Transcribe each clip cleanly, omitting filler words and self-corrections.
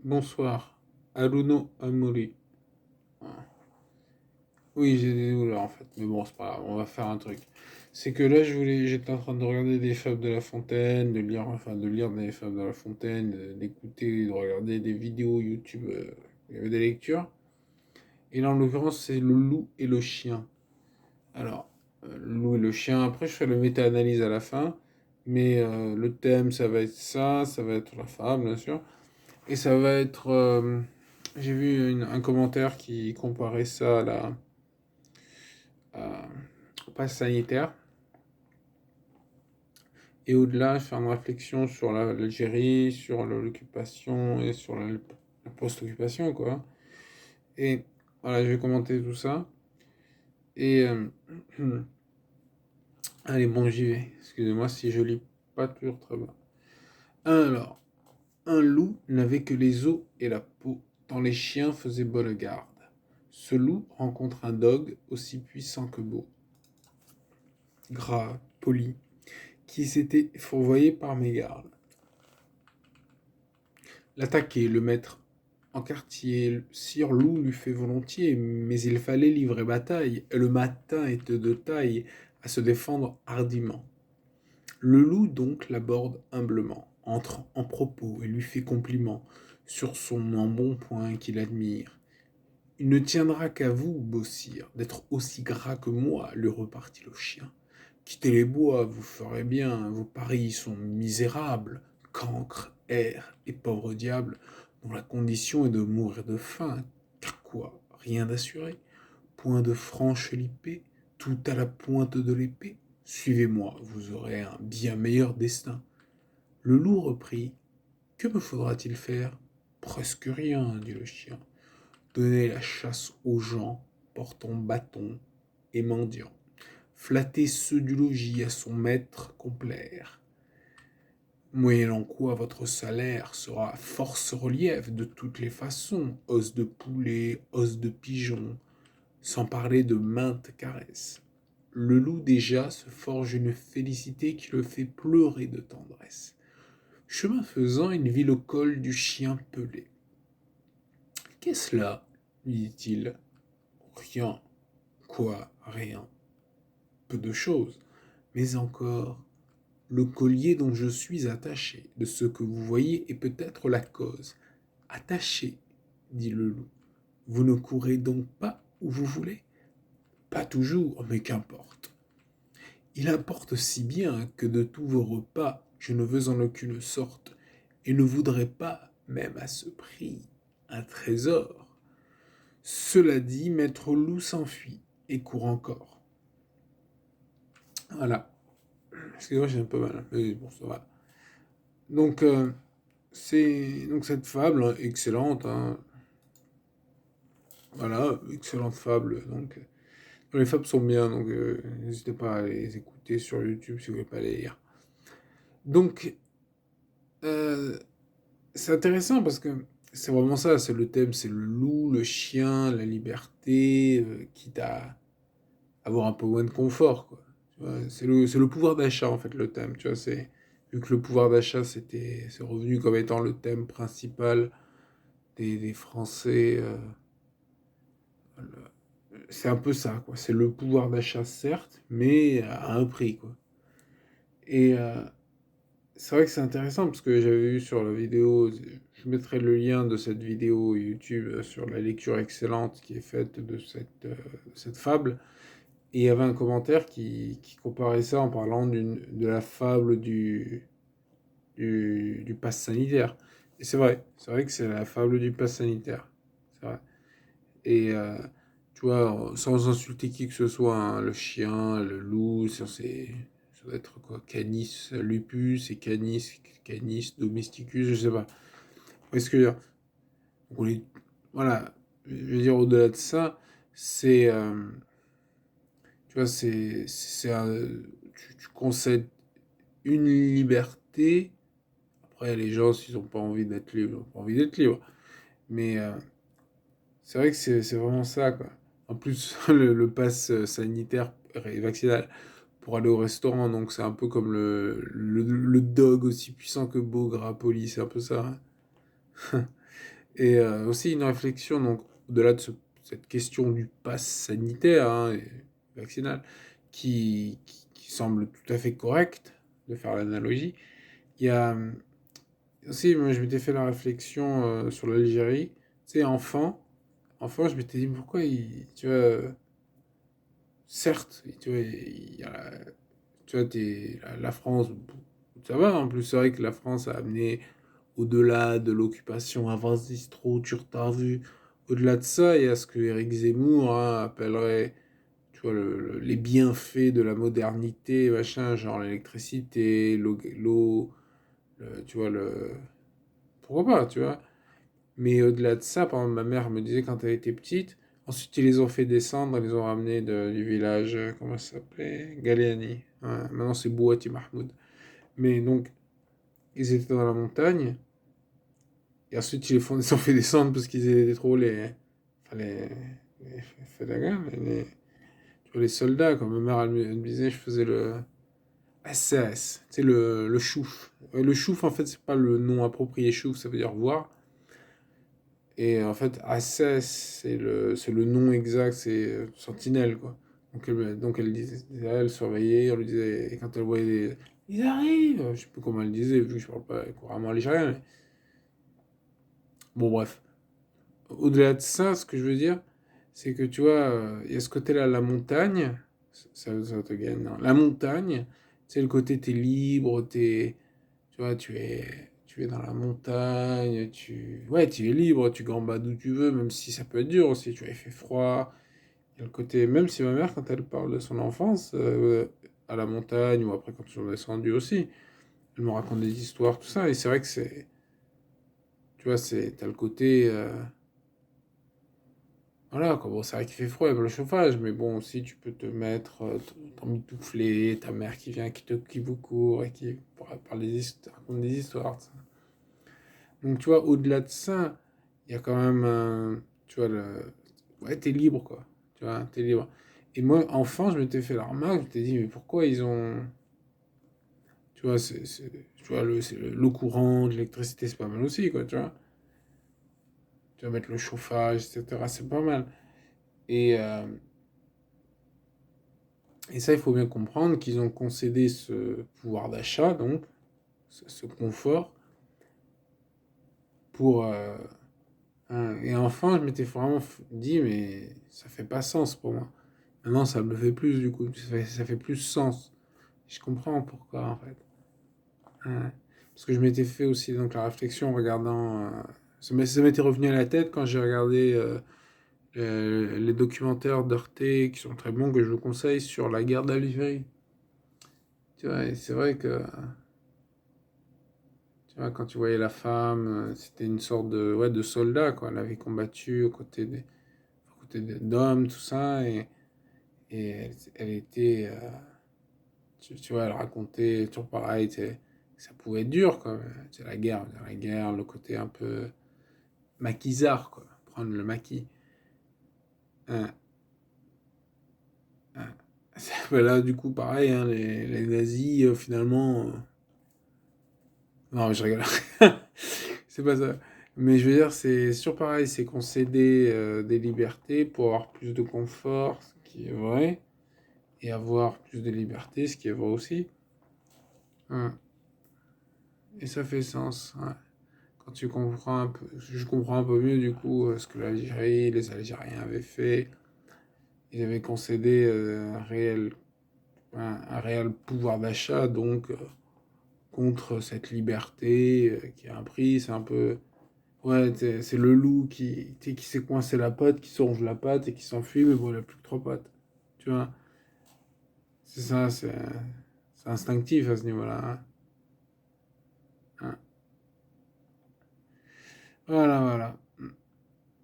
Bonsoir. Aruno Amori. Oui, j'ai des douleurs en fait, mais bon, c'est pas grave, on va faire un truc. C'est que là, j'étais en train de regarder des fables de La Fontaine, de lire des fables de La Fontaine, d'écouter, de regarder des vidéos YouTube, il y avait des lectures. Et là, en l'occurrence, c'est le loup et le chien. Alors, le loup et le chien, après, je ferai le méta-analyse à la fin, mais le thème, ça va être ça va être la fable, bien sûr. Et ça va être. J'ai vu un commentaire qui comparait ça au pass sanitaire. Et au-delà, faire une réflexion sur l'Algérie, sur l'occupation et sur la post-occupation, quoi. Et voilà, je vais commenter tout ça. Et. Allez, bon, j'y vais. Excusez-moi si je lis pas toujours très bien. Alors, un loup n'avait que les os et la peau, tant les chiens faisaient bonne garde. Ce loup rencontre un dogue aussi puissant que beau, gras, poli, qui s'était fourvoyé par mégarde. L'attaquer, le mettre en quartier, sire loup lui fait volontiers, mais il fallait livrer bataille, et le matin était de taille à se défendre hardiment. Le loup donc l'aborde humblement, entre en propos et lui fait compliment sur son embonpoint qu'il admire. Il ne tiendra qu'à vous, beau sire, d'être aussi gras que moi, lui repartit le chien. Quittez les bois, vous ferez bien, vos paris sont misérables, cancres, airs et pauvres diables, dont la condition est de mourir de faim, car quoi, rien d'assuré, point de franche lipée, tout à la pointe de l'épée. Suivez-moi, vous aurez un bien meilleur destin. Le loup reprit. Que me faudra-t-il faire? Presque rien, dit le chien. Donner la chasse aux gens, portant bâton et mendiant. Flatter ceux du logis à son maître complaire. Moyennant quoi votre salaire sera force relief de toutes les façons, os de poulet, os de pigeon, sans parler de maintes caresses. Le loup déjà se forge une félicité qui le fait pleurer de tendresse. Chemin faisant, il vit le col du chien pelé. Qu'est-ce là? Lui dit-il. Rien. Quoi, rien? Peu de choses. Mais encore, le collier dont je suis attaché, de ce que vous voyez est peut-être la cause. Attaché, dit le loup. Vous ne courez donc pas où vous voulez? Pas toujours, mais qu'importe. Il importe si bien que de tous vos repas, je ne veux en aucune sorte, et ne voudrais pas, même à ce prix, un trésor. Cela dit, maître loup s'enfuit et court encore. Voilà. Excusez-moi, j'ai un peu mal, mais bon, ça va. Donc, donc cette fable excellente, hein. Voilà, excellente fable. Donc, les fables sont bien, donc n'hésitez pas à les écouter sur YouTube si vous voulez pas les lire. Donc, euh, c'est intéressant parce que c'est vraiment ça, c'est le thème, c'est le loup, le chien, la liberté, quitte à avoir un peu moins de confort, quoi. Tu vois, c'est le pouvoir d'achat en fait le thème, tu vois, vu que le pouvoir d'achat c'est revenu comme étant le thème principal des Français, c'est un peu ça, quoi. C'est le pouvoir d'achat certes, mais à un prix, quoi. Et c'est vrai que c'est intéressant parce que j'avais vu sur la vidéo, je mettrai le lien de cette vidéo YouTube sur la lecture excellente qui est faite de cette fable. Et il y avait un commentaire qui comparait ça en parlant de la fable du pass sanitaire. Et c'est vrai que c'est la fable du pass sanitaire. C'est vrai. Et tu vois, sans insulter qui que ce soit, hein, le chien, le loup, ça doit être quoi? Canis lupus et Canis domesticus, je sais pas. Est-ce que on est, voilà, je veux dire au-delà de ça, c'est tu vois, tu concèdes une liberté. Après, les gens, s'ils n'ont pas envie d'être libres, ils n'ont pas envie d'être libres. Mais c'est vrai que c'est vraiment ça, quoi. En plus, le pass sanitaire et vaccinal pour aller au restaurant, donc c'est un peu comme le dog aussi puissant que beau, gras, poli, c'est un peu ça, hein. Et aussi une réflexion, donc, au-delà de cette question du pass sanitaire, hein, et vaccinal, qui semble tout à fait correcte, de faire l'analogie, il y a aussi, moi je m'étais fait la réflexion sur l'Algérie, tu sais, enfant, je m'étais dit pourquoi, tu vois, certes, tu vois, il y a tu vois, la France, ça va, en plus c'est vrai que la France a amené au-delà de l'occupation, ah vas-y, c'est trop, tu t'as vu. Au-delà de ça, il y a ce que Éric Zemmour hein, appellerait, tu vois, les bienfaits de la modernité, machin, genre l'électricité, tu vois, pourquoi pas, tu vois. Mais au-delà de ça, par exemple, ma mère me disait quand elle était petite, ensuite ils les ont fait descendre, ils les ont ramenés du village, comment ça s'appelait Galiani. Ouais, maintenant c'est Bouati Mahmoud. Mais donc, ils étaient dans la montagne, et ensuite, ils ont fait descendre parce qu'ils étaient trop enfin, les Fadagas, tu vois, les soldats. Comme ma mère, elle me disait, je faisais le SS, tu sais, le chouf. Le chouf, en fait, c'est pas le nom approprié. Chouf, ça veut dire voir. Et en fait, SS, c'est le nom exact, c'est sentinelle, quoi. Donc elle disait, elle surveillait, elle lui disait, et quand elle voyait ils arrivent, je sais plus comment elle disait, vu que je parle pas couramment algérien, mais bon, bref. Au-delà de ça, ce que je veux dire, c'est que tu vois, il y a ce côté-là, la montagne, ça te gagne. Non. La montagne, c'est le côté, t'es libre, tu vois, tu es dans la montagne, ouais, tu es libre, tu gambades où tu veux, même si ça peut être dur aussi, tu vois, il fait froid. Il y a le côté, même si ma mère, quand elle parle de son enfance, à la montagne, ou après quand ils sont descendus aussi, elle me raconte des histoires, tout ça, et c'est vrai que tu vois, t'as le côté, voilà, quoi. Bon, c'est vrai qu'il fait froid avec le chauffage, mais bon, aussi tu peux te mettre, t'emmitoufler, ta mère qui vient, qui vous court et qui parle raconte des histoires. Ça. Donc, tu vois, au-delà de ça, il y a quand même, tu vois, ouais, t'es libre, quoi. Tu vois, t'es libre. Et moi, enfant, je m'étais fait la remarque, je m'étais dit, mais pourquoi ils ont, tu vois, tu vois, l'eau courante, l'électricité, c'est pas mal aussi, quoi, tu vois. Tu vas mettre le chauffage, etc., c'est pas mal. Et, euh, Et ça, il faut bien comprendre qu'ils ont concédé ce pouvoir d'achat, donc ce confort, pour... et enfin, je m'étais vraiment dit, mais ça fait pas sens pour moi. Maintenant, ça me le fait plus, du coup. Ça fait plus sens. Je comprends pourquoi, en fait. Hein. Parce que je m'étais fait aussi donc, la réflexion en regardant... ça m'était revenu à la tête quand j'ai regardé les documentaires d'Arte, qui sont très bons, que je vous conseille, sur la guerre d'Algérie. Tu vois, et c'est vrai que... Tu vois, quand tu voyais la femme, c'était une sorte de, ouais, de soldat, quoi. Elle avait combattu aux côtés d'hommes, tout ça, et elle était, tu vois, elle racontait toujours pareil, ça pouvait être dur, quoi. C'est la guerre, le côté un peu maquisard, quoi. Prendre le maquis. Hein, hein. Ben là, du coup, pareil, hein, les nazis, finalement, non, mais je rigole. C'est pas ça. Mais je veux dire, c'est toujours pareil, c'est concéder des libertés pour avoir plus de confort, ce qui est vrai, et avoir plus de liberté, ce qui est vrai aussi. Hein. Et ça fait sens. Ouais. Quand tu comprends un peu, je comprends un peu mieux du coup ce que l'Algérie, les Algériens avaient fait. Ils avaient concédé un réel pouvoir d'achat, donc contre cette liberté qui a un prix, c'est un peu. Ouais, c'est le loup qui s'est coincé la patte, qui songe la patte et qui s'enfuit, mais bon, il n'a plus que trois pattes. Tu vois, c'est ça, c'est instinctif à ce niveau-là. Hein. Hein. Voilà, voilà.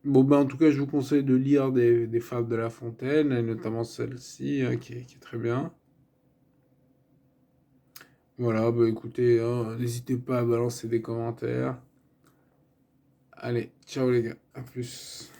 Bon, ben, en tout cas, je vous conseille de lire des fables de La Fontaine, et notamment celle-ci, hein, qui est très bien. Voilà, bah écoutez, hein, n'hésitez pas à balancer des commentaires. Allez, ciao les gars, à plus.